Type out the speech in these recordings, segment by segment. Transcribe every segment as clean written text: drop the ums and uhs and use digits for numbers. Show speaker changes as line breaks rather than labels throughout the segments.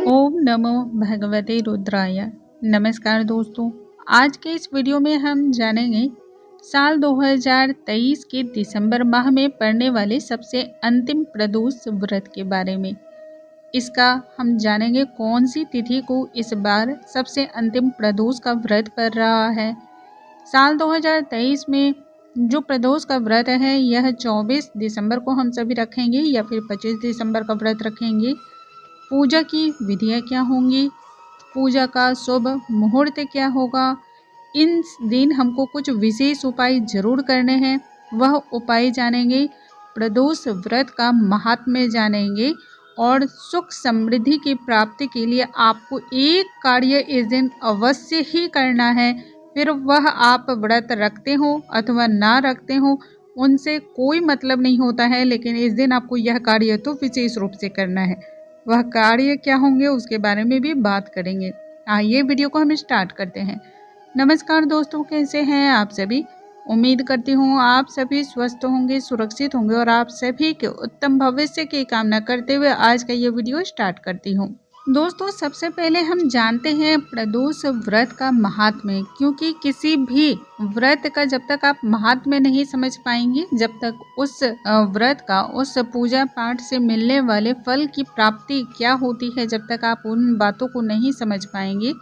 ओम नमो भगवते रुद्राय। नमस्कार दोस्तों, आज के इस वीडियो में हम जानेंगे साल 2023 के दिसंबर माह में पड़ने वाले सबसे अंतिम प्रदोष व्रत के बारे में। इसका हम जानेंगे कौन सी तिथि को इस बार सबसे अंतिम प्रदोष का व्रत पड़ रहा है। साल 2023 में जो प्रदोष का व्रत है यह 24 दिसंबर को हम सभी रखेंगे या फिर 25 दिसंबर का व्रत रखेंगे। पूजा की विधियाँ क्या होंगी, पूजा का शुभ मुहूर्त क्या होगा, इन दिन हमको कुछ विशेष उपाय जरूर करने हैं, वह उपाय जानेंगे। प्रदोष व्रत का महात्म्य जानेंगे और सुख समृद्धि की प्राप्ति के लिए आपको एक कार्य इस दिन अवश्य ही करना है। फिर वह आप व्रत रखते हो अथवा ना रखते हो उनसे कोई मतलब नहीं होता है, लेकिन इस दिन आपको यह कार्य तो विशेष रूप से करना है। वह कार्य क्या होंगे उसके बारे में भी बात करेंगे। आइए वीडियो को हम स्टार्ट करते हैं। नमस्कार दोस्तों, कैसे हैं आप सभी। उम्मीद करती हूँ आप सभी स्वस्थ होंगे, सुरक्षित होंगे और आप सभी के उत्तम भविष्य की कामना करते हुए आज का ये वीडियो स्टार्ट करती हूँ। दोस्तों, सबसे पहले हम जानते हैं प्रदोष व्रत का महात्म्य, क्योंकि किसी भी व्रत का जब तक आप महात्म्य नहीं समझ पाएंगे, जब तक उस व्रत का, उस पूजा पाठ से मिलने वाले फल की प्राप्ति क्या होती है, जब तक आप उन बातों को नहीं समझ पाएंगे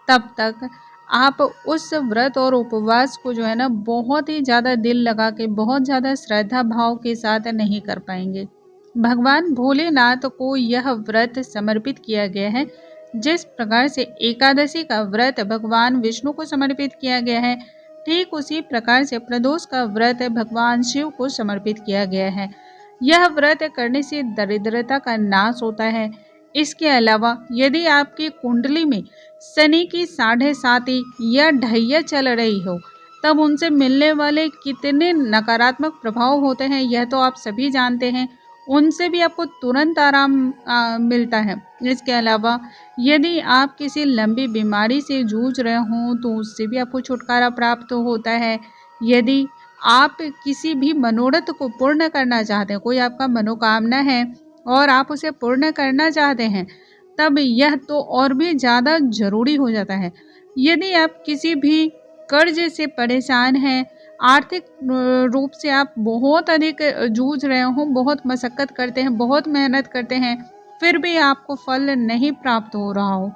तब तक आप उस व्रत और उपवास को जो है ना बहुत ही ज़्यादा दिल लगा के, बहुत ज़्यादा श्रद्धा भाव के साथ नहीं कर पाएंगे। भगवान भोलेनाथ को यह व्रत समर्पित किया गया है। जिस प्रकार से एकादशी का व्रत भगवान विष्णु को समर्पित किया गया है, ठीक उसी प्रकार से प्रदोष का व्रत भगवान शिव को समर्पित किया गया है। यह व्रत करने से दरिद्रता का नाश होता है। इसके अलावा यदि आपकी कुंडली में शनि की 7.5 या ढैया चल रही हो, तब उनसे मिलने वाले कितने नकारात्मक प्रभाव होते हैं यह तो आप सभी जानते हैं। उनसे भी आपको तुरंत आराम मिलता है। इसके अलावा यदि आप किसी लंबी बीमारी से जूझ रहे हों तो उससे भी आपको छुटकारा प्राप्त होता है। यदि आप किसी भी मनोरथ को पूर्ण करना चाहते हैं, कोई आपका मनोकामना है और आप उसे पूर्ण करना चाहते हैं, तब यह तो और भी ज़्यादा जरूरी हो जाता है। यदि आप किसी भी कर्ज से परेशान हैं, आर्थिक रूप से आप बहुत अधिक जूझ रहे हो, बहुत मशक्कत करते हैं, बहुत मेहनत करते हैं, फिर भी आपको फल नहीं प्राप्त हो रहा हो,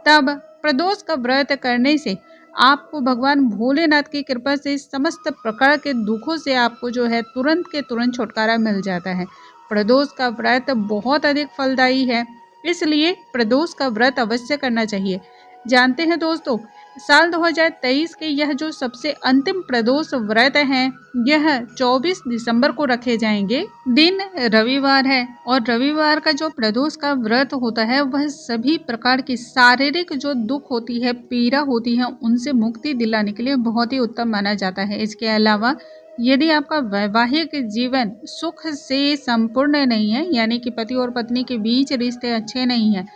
तब प्रदोष का व्रत करने से आपको भगवान भोलेनाथ की कृपा से समस्त प्रकार के दुखों से आपको जो है तुरंत के तुरंत छुटकारा मिल जाता है। प्रदोष का व्रत बहुत अधिक फलदायी है, इसलिए प्रदोष का व्रत अवश्य करना चाहिए। जानते हैं दोस्तों, साल 2023 के यह जो सबसे अंतिम प्रदोष व्रत हैं, यह 24 दिसंबर को रखे जाएंगे। दिन रविवार है और रविवार का जो प्रदोष का व्रत होता है वह सभी प्रकार की शारीरिक जो दुख होती है, पीड़ा होती है, उनसे मुक्ति दिलाने के लिए बहुत ही उत्तम माना जाता है। इसके अलावा यदि आपका वैवाहिक जीवन सुख से संपूर्ण नहीं है, यानी कि पति और पत्नी के बीच रिश्ते अच्छे नहीं हैं,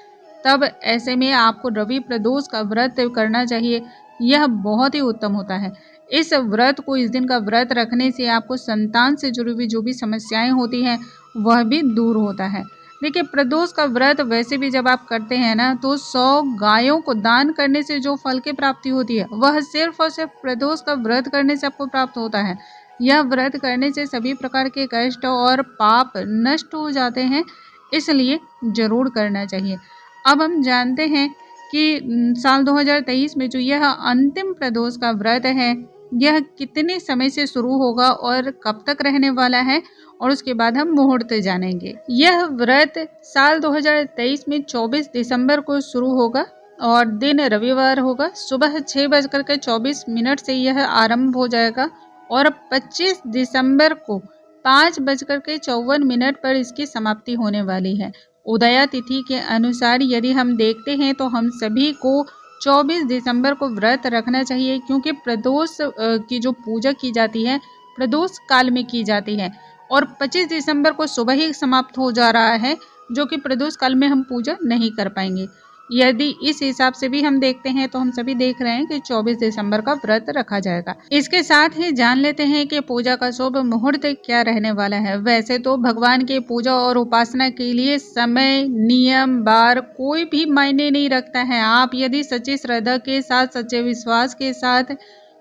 तब ऐसे में आपको रवि प्रदोष का व्रत करना चाहिए। यह बहुत ही उत्तम होता है। इस व्रत को, इस दिन का व्रत रखने से आपको संतान से जुड़ी हुई जो भी समस्याएं होती हैं वह भी दूर होता है। देखिए, प्रदोष का व्रत वैसे भी जब आप करते हैं ना, तो 100 गायों को दान करने से जो फल की प्राप्ति होती है वह सिर्फ और सिर्फ प्रदोष का व्रत करने से आपको प्राप्त होता है। यह व्रत करने से सभी प्रकार के कष्ट और पाप नष्ट हो जाते हैं, इसलिए जरूर करना चाहिए। अब हम जानते हैं कि साल 2023 में जो यह अंतिम प्रदोष का व्रत है, यह कितने समय से शुरू होगा और कब तक रहने वाला है, और उसके बाद हम मुहूर्त जानेंगे। यह व्रत साल 2023 में 24 दिसंबर को शुरू होगा और दिन रविवार होगा। सुबह 6:24 से यह आरंभ हो जाएगा और 25 दिसंबर को 5:54 पर इसकी समाप्ति होने वाली है। उदया तिथि के अनुसार यदि हम देखते हैं तो हम सभी को 24 दिसंबर को व्रत रखना चाहिए, क्योंकि प्रदोष की जो पूजा की जाती है प्रदोष काल में की जाती है और 25 दिसंबर को सुबह ही समाप्त हो जा रहा है, जो कि प्रदोष काल में हम पूजा नहीं कर पाएंगे। यदि इस हिसाब से भी हम देखते हैं तो हम सभी देख रहे हैं कि 24 दिसंबर का व्रत रखा जाएगा। इसके साथ ही जान लेते हैं कि पूजा का शुभ मुहूर्त क्या रहने वाला है। वैसे तो भगवान की पूजा और उपासना के लिए समय, नियम, बार कोई भी मायने नहीं रखता है। आप यदि सच्ची श्रद्धा के साथ, सच्चे विश्वास के साथ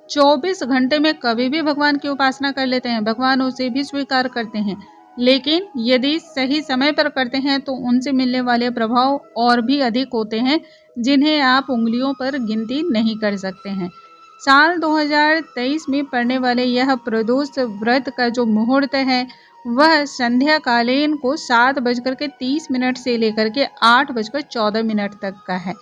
24 घंटे में कभी भी भगवान की उपासना कर लेते हैं, भगवान उसे भी स्वीकार करते हैं। लेकिन यदि सही समय पर करते हैं तो उनसे मिलने वाले प्रभाव और भी अधिक होते हैं, जिन्हें आप उंगलियों पर गिनती नहीं कर सकते हैं। साल 2023 में पड़ने वाले यह प्रदोष व्रत का जो मुहूर्त है वह संध्या कालीन को 7:30 से लेकर के 8:14 तक का है।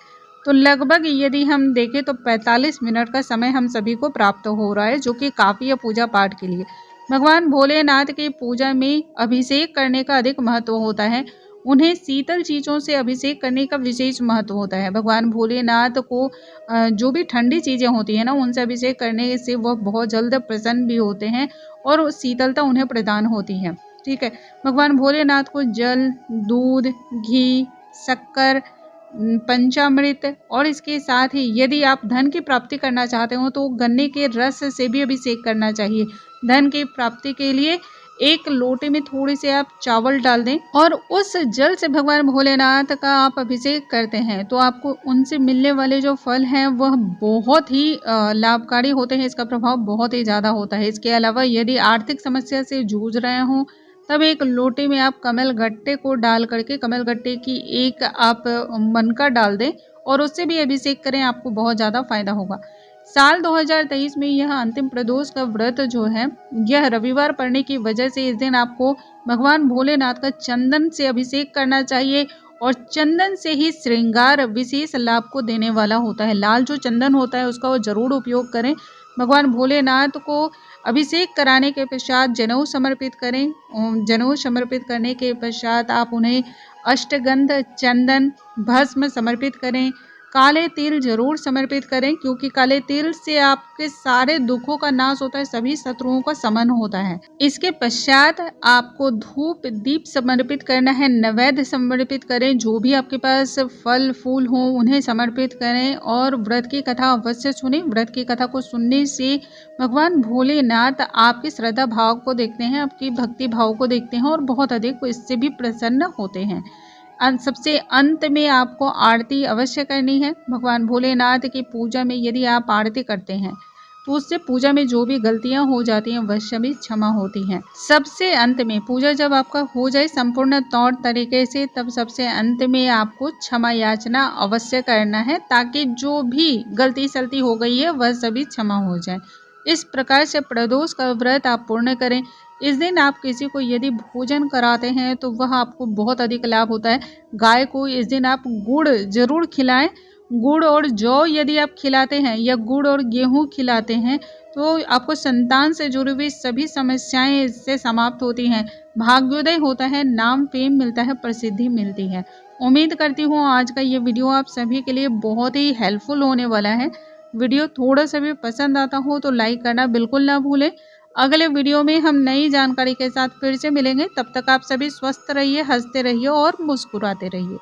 तो लगभग यदि हम देखें तो 45 मिनट का समय हम सभी को प्राप्त हो रहा है, जो कि काफ़ी है पूजा पाठ के लिए। भगवान भोलेनाथ की पूजा में अभिषेक करने का अधिक महत्व होता है। उन्हें शीतल चीज़ों से अभिषेक करने का विशेष महत्व होता है। भगवान भोलेनाथ को जो भी ठंडी चीज़ें होती हैं ना, उनसे अभिषेक करने से वह बहुत जल्द प्रसन्न भी होते हैं और शीतलता उन्हें प्रदान होती है। ठीक है, भगवान भोलेनाथ को जल, दूध, घी, शक्कर, पंचामृत और इसके साथ ही यदि आप धन की प्राप्ति करना चाहते हो तो गन्ने के रस से भी अभिषेक करना चाहिए। धन की प्राप्ति के लिए एक लोटे में थोड़े से आप चावल डाल दें और उस जल से भगवान भोलेनाथ का आप अभिषेक करते हैं तो आपको उनसे मिलने वाले जो फल हैं वह बहुत ही लाभकारी होते हैं। इसका प्रभाव बहुत ही ज़्यादा होता है। इसके अलावा यदि आर्थिक समस्या से जूझ रहे हों तब एक लोटे में आप कमल गट्टे को डाल करके कमल गट्टे की एक आप मनका डाल दें और उससे भी अभिषेक करें, आपको बहुत ज़्यादा फायदा होगा। साल 2023 में यह अंतिम प्रदोष का व्रत जो है यह रविवार पड़ने की वजह से इस दिन आपको भगवान भोलेनाथ का चंदन से अभिषेक करना चाहिए और चंदन से ही श्रृंगार विशेष लाभ को देने वाला होता है। लाल जो चंदन होता है उसका वो जरूर उपयोग करें। भगवान भोलेनाथ को अभिषेक कराने के पश्चात जनेऊ समर्पित करें। जनेऊ समर्पित करने के पश्चात आप उन्हें अष्टगंध, चंदन, भस्म समर्पित करें। काले तिल जरूर समर्पित करें क्योंकि काले तिल से आपके सारे दुखों का नाश होता है, सभी शत्रुओं का शमन होता है। इसके पश्चात आपको धूप दीप समर्पित करना है, नैवेद्य समर्पित करें, जो भी आपके पास फल फूल हो उन्हें समर्पित करें और व्रत की कथा अवश्य सुनें। व्रत की कथा को सुनने से भगवान भोलेनाथ आपकी श्रद्धा भाव को देखते हैं, आपकी भक्ति भाव को देखते हैं और बहुत अधिक इससे भी प्रसन्न होते हैं। सबसे अंत में आपको आरती अवश्य करनी है। भगवान भोलेनाथ की पूजा में यदि आप आरती करते हैं तो उससे पूजा में जो भी गलतियां हो जाती हैं वह सभी क्षमा होती हैं। सबसे अंत में पूजा जब आपका हो जाए संपूर्ण तौर तरीके से, तब सबसे अंत में आपको क्षमा याचना अवश्य करना है ताकि जो भी गलती सलती हो गई है वह सभी क्षमा हो जाए। इस प्रकार से प्रदोष का व्रत आप पूर्ण करें। इस दिन आप किसी को यदि भोजन कराते हैं तो वह आपको बहुत अधिक लाभ होता है। गाय को इस दिन आप गुड़ जरूर खिलाएं। गुड़ और जौ यदि आप खिलाते हैं या गुड़ और गेहूं खिलाते हैं तो आपको संतान से जुड़ी हुई सभी समस्याएं इससे समाप्त होती हैं, भाग्योदय होता है, नाम फेम मिलता है, प्रसिद्धि मिलती है। उम्मीद करती हूँ आज का ये वीडियो आप सभी के लिए बहुत ही हेल्पफुल होने वाला है। वीडियो थोड़ा सा भी पसंद आता हो तो लाइक करना बिल्कुल ना भूलें। अगले वीडियो में हम नई जानकारी के साथ फिर से मिलेंगे। तब तक आप सभी स्वस्थ रहिए, हंसते रहिए और मुस्कुराते रहिए।